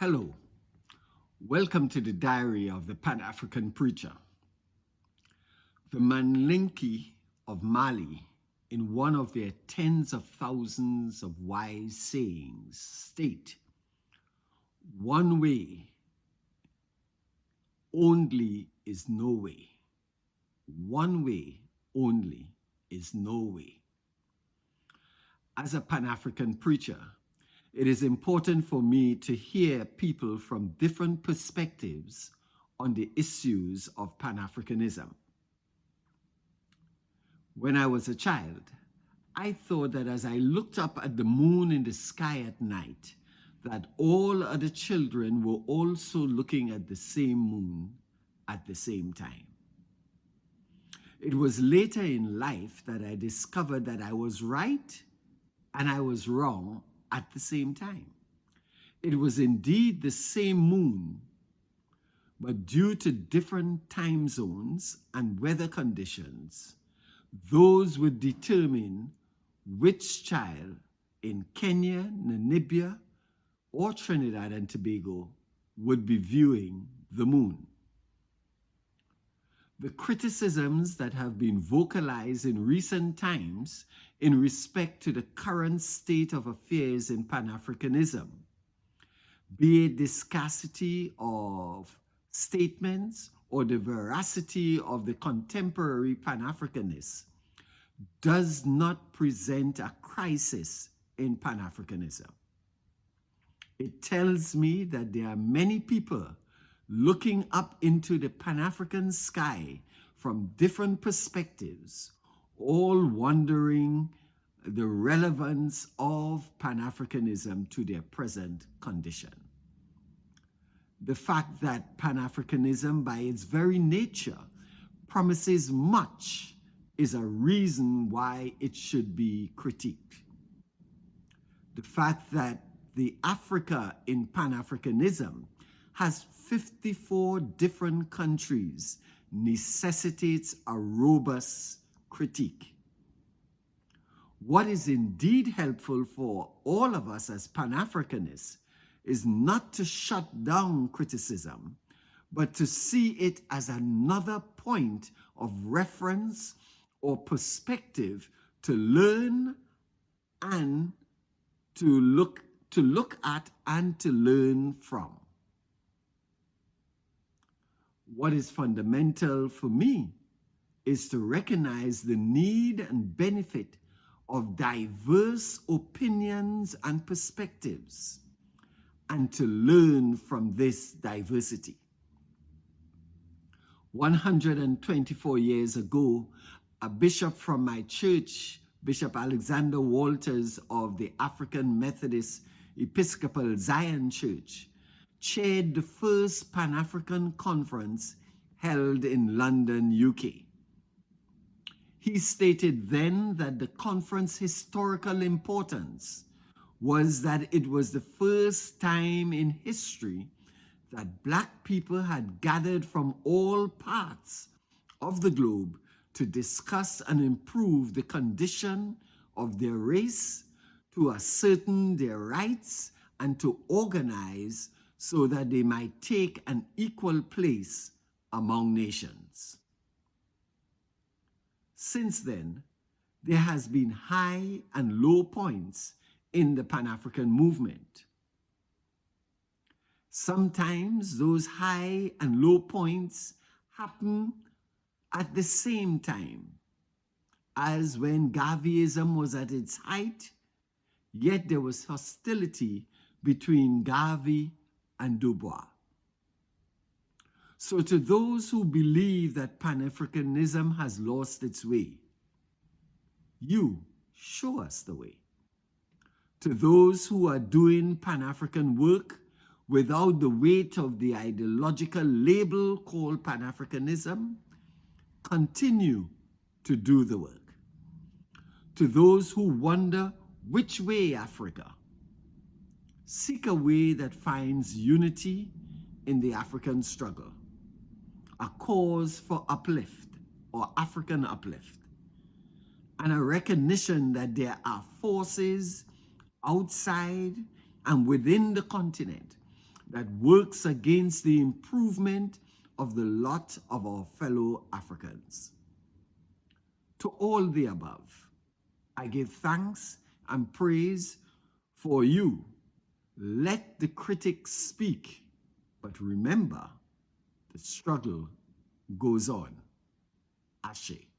Hello, welcome to the Diary of the Pan-African Preacher. The Manlinki of Mali, in one of their tens of thousands of wise sayings, state, "One way only is no way. One way only is no way." As a Pan-African preacher, it is important for me to hear people from different perspectives on the issues of Pan-Africanism. When I was a child, I thought that as I looked up at the moon in the sky at night, that all other children were also looking at the same moon at the same time. It was later in life that I discovered that I was right and I was wrong at the same time. It was indeed the same moon, but due to different time zones and weather conditions, those would determine which child in Kenya, Namibia, or Trinidad and Tobago would be viewing the moon. The criticisms that have been vocalized in recent times in respect to the current state of affairs in Pan-Africanism, be it the scarcity of statements or the veracity of the contemporary Pan-Africanists, does not present a crisis in Pan-Africanism. It tells me that there are many people looking up into the Pan-African sky from different perspectives, all wondering the relevance of Pan-Africanism to their present condition. The fact that Pan-Africanism, by its very nature, promises much is a reason why it should be critiqued. The fact that the Africa in Pan-Africanism has 54 different countries necessitates a robust critique. What is indeed helpful for all of us as Pan-Africanists is not to shut down criticism, but to see it as another point of reference or perspective to learn and to look at and to learn from. What is fundamental for me is to recognize the need and benefit of diverse opinions and perspectives, and to learn from this diversity. 124 years ago, a bishop from my church, Bishop Alexander Walters of the African Methodist Episcopal Zion Church, chaired the first Pan-African conference held in London, UK. He stated then that the conference's historical importance was that it was the first time in history that Black people had gathered from all parts of the globe to discuss and improve the condition of their race, to ascertain their rights, and to organize so that they might take an equal place among nations. Since then, there has been high and low points in the Pan-African movement. Sometimes those high and low points happen at the same time, as when Garveyism was at its height, yet there was hostility between Garvey and Du Bois. So to those who believe that Pan-Africanism has lost its way, you show us the way. To those who are doing Pan-African work without the weight of the ideological label called Pan-Africanism, continue to do the work. To those who wonder which way Africa, seek a way that finds unity in the African struggle, a cause for uplift or African uplift, and a recognition that there are forces outside and within the continent that works against the improvement of the lot of our fellow Africans. To all the above, I give thanks and praise for you. Let the critics speak, but remember, the struggle goes on. Ashe.